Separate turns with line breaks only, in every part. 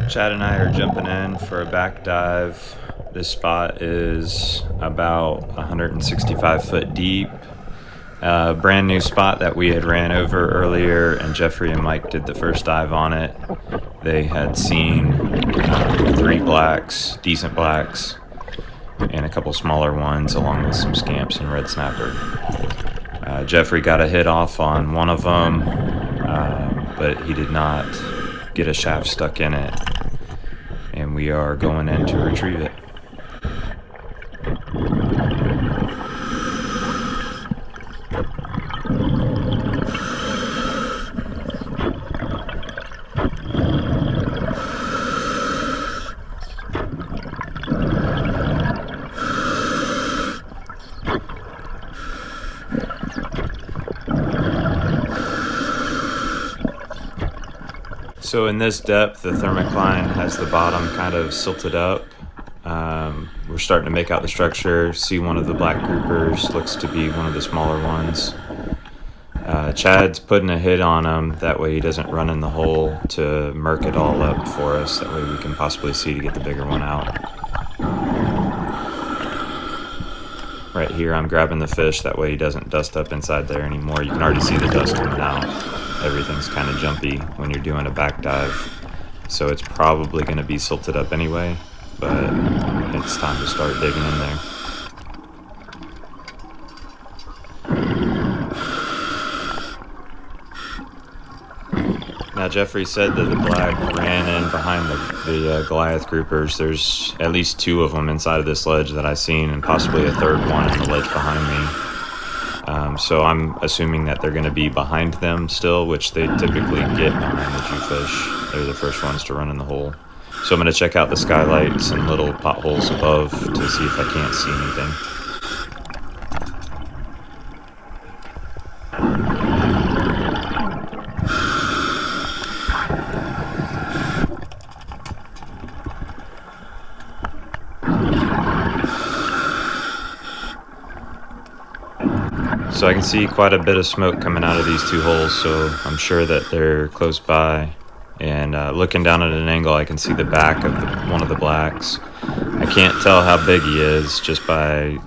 Chad and I are jumping in for a back dive. This spot is about 165 foot deep. Brand new spot that we had ran over earlier, and Jeffrey and Mike did the first dive on it. They had seen 3 blacks, decent blacks, and a couple smaller ones along with some scamps and red snapper. Jeffrey got a hit off on one of them, but he did not get a shaft stuck in it, and we are going in to retrieve it. So in this depth, the thermocline has the bottom kind of silted up. We're starting to make out the structure, see one of the black groupers, looks to be one of the smaller ones. Chad's putting a hit on him, that way he doesn't run in the hole to murk it all up for us, that way we can possibly see to get the bigger one out. Right here I'm grabbing the fish, that way he doesn't dust up inside there anymore. You can already see the dust coming out. Everything's kind of jumpy when you're doing a back dive, so it's probably going to be silted up anyway, but it's time to start digging in there. Now Jeffrey said that the black ran in behind the Goliath groupers. There's at least 2 of them inside of this ledge that I've seen, and possibly a third one in the ledge behind me. So I'm assuming that they're going to be behind them still, which they typically get behind the Jewfish. They're the first ones to run in the hole. So I'm going to check out the skylights and little potholes above to see if I can't see anything. So I can see quite a bit of smoke coming out of these 2 holes, so I'm sure that they're close by. And looking down at an angle, I can see the back of one of the blacks. I can't tell how big he is just by,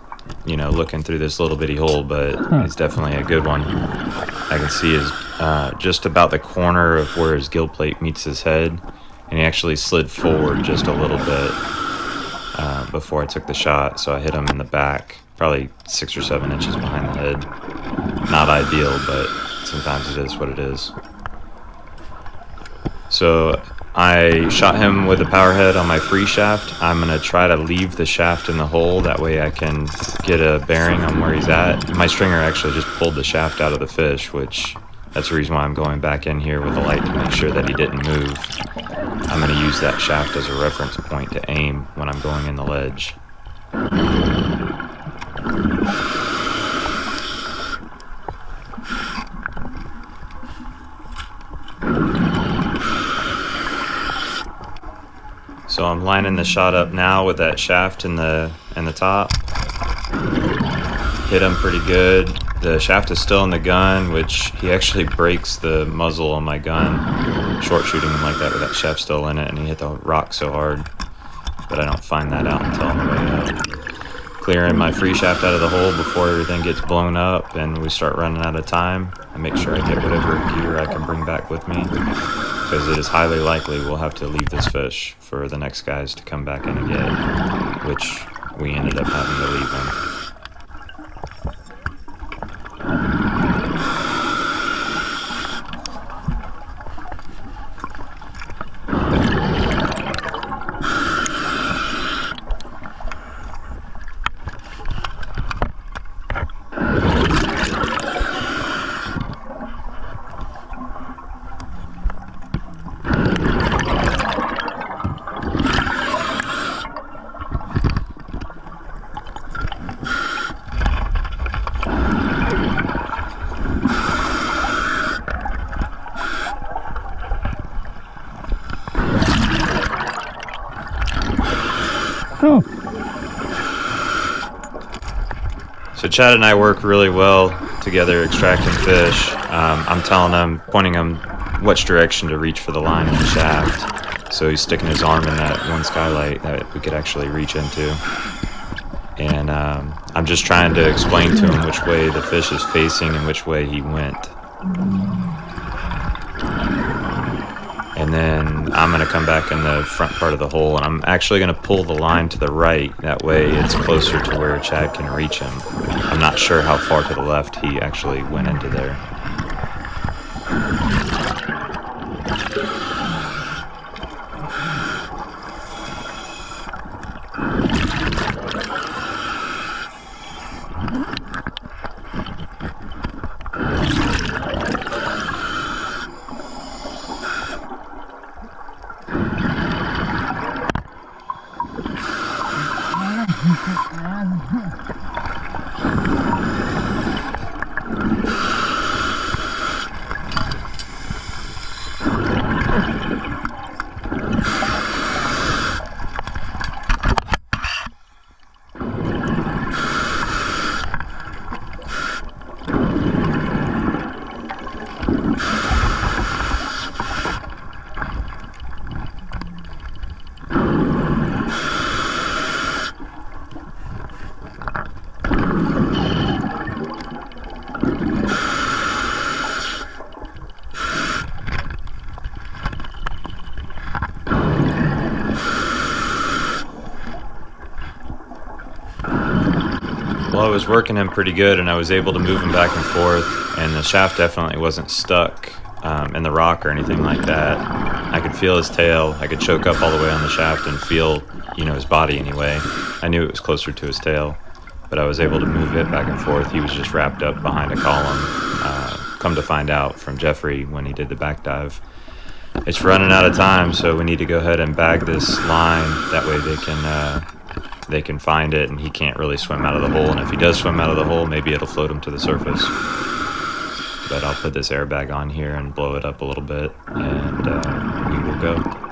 looking through this little bitty hole, but he's definitely a good one. I can see his just about the corner of where his gill plate meets his head, and he actually slid forward just a little bit before I took the shot, so I hit him in the back. Probably 6 or 7 inches behind the head. Not ideal, but sometimes it is what it is. So I shot him with a power head on my free shaft. I'm going to try to leave the shaft in the hole. That way I can get a bearing on where he's at. My stringer actually just pulled the shaft out of the fish, which that's the reason why I'm going back in here with the light to make sure that he didn't move. I'm going to use that shaft as a reference point to aim when I'm going in the ledge. So I'm lining the shot up now with that shaft in the top. Hit him pretty good. The shaft is still in the gun, which he actually breaks the muzzle on my gun. Short shooting him like that with that shaft still in it, and he hit the rock so hard. But I don't find that out until on the way up. Clearing my free shaft out of the hole before everything gets blown up and we start running out of time. I make sure I get whatever gear I can bring back with me, because it is highly likely we'll have to leave this fish for the next guys to come back in and get, which we ended up having to leave him.
Oh.
So Chad and I work really well together extracting fish. I'm telling them, pointing them which direction to reach for the line in the shaft. So he's sticking his arm in that one skylight that we could actually reach into. And I'm just trying to explain to him which way the fish is facing and which way he went. And then I'm going to come back in the front part of the hole, and I'm actually going to pull the line to the right. That way it's closer to where Chad can reach him. I'm not sure how far to the left he actually went into there. Well, I was working him pretty good, and I was able to move him back and forth, and the shaft definitely wasn't stuck in the rock or anything like that. I could feel his tail. I could choke up all the way on the shaft and feel, his body anyway. I knew it was closer to his tail, but I was able to move it back and forth. He was just wrapped up behind a column. Come to find out from Jeffrey when he did the back dive, it's running out of time, so we need to go ahead and bag this line. That way they can find it, and he can't really swim out of the hole. And if he does swim out of the hole, maybe it'll float him to the surface. But I'll put this airbag on here and blow it up a little bit, and we will go.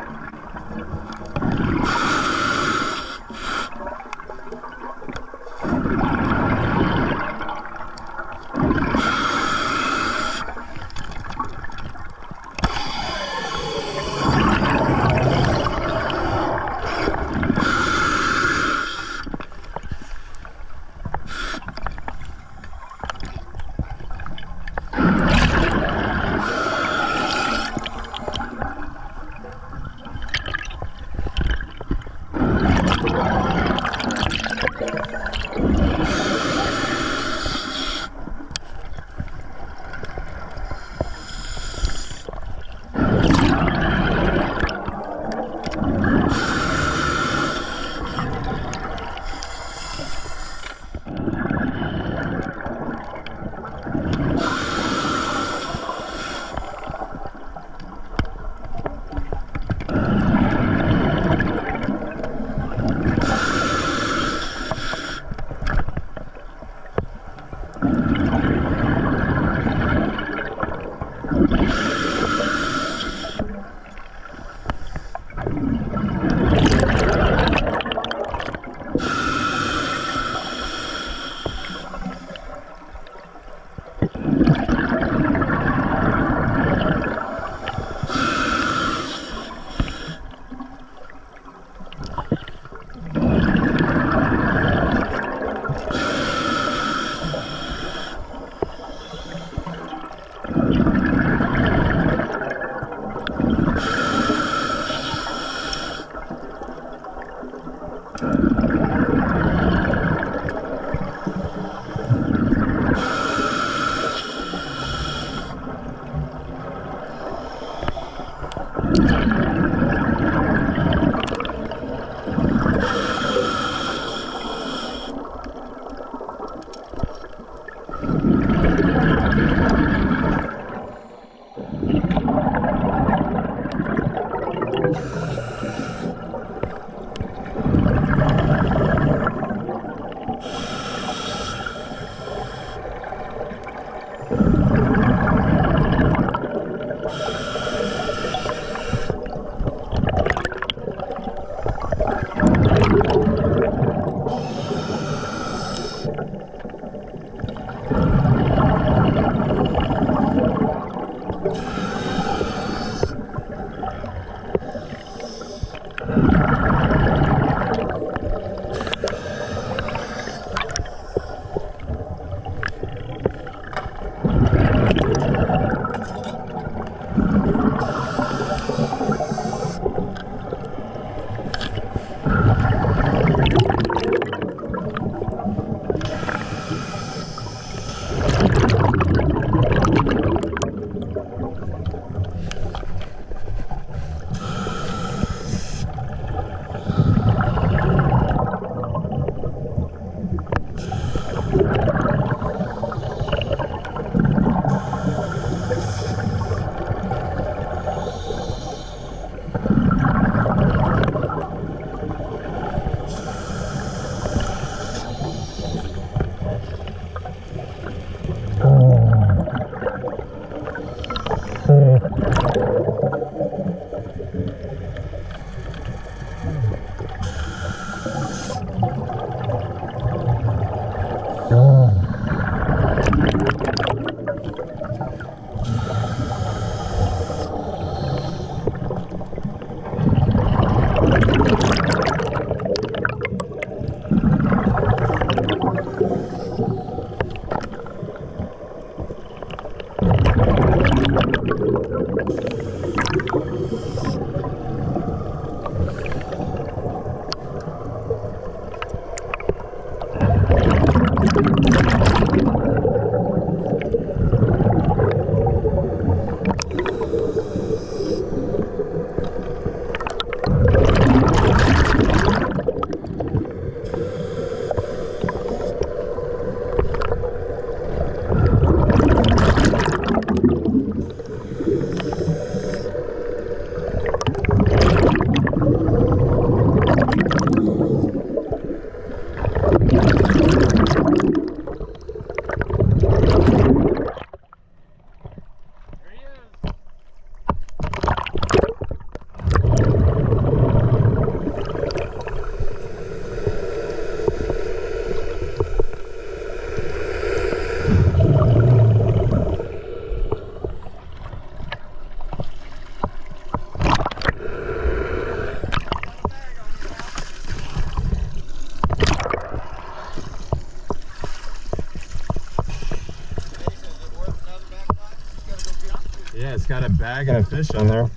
Yeah, it's got a bag and a fish on there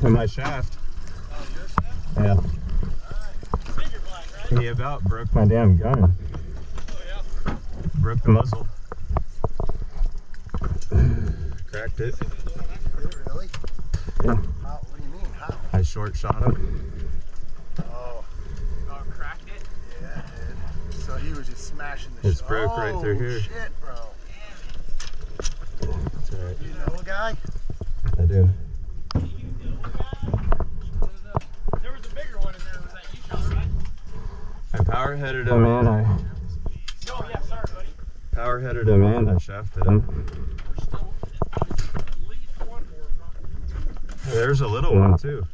in my shaft.
Oh, your shaft?
Yeah.
Alright. Finger black, right?
He about broke my damn gun.
Oh, yeah.
Broke the muzzle. Cracked it.
This isn't the one I heard.
Really?
Yeah.
How, what do you mean? How?
I short shot him.
Oh,
Oh, cracked it?
yeah, dude. So he was just smashing the
It's broke right through here.
Oh, shit, bro.
That's alright.
You know a guy?
I do.
There was a bigger one in there. Was that you shot, right?
I power headed him and I
Oh, yeah, sorry, buddy.
power headed him and I shafted him.
There's still at least one more.
There's a little one too.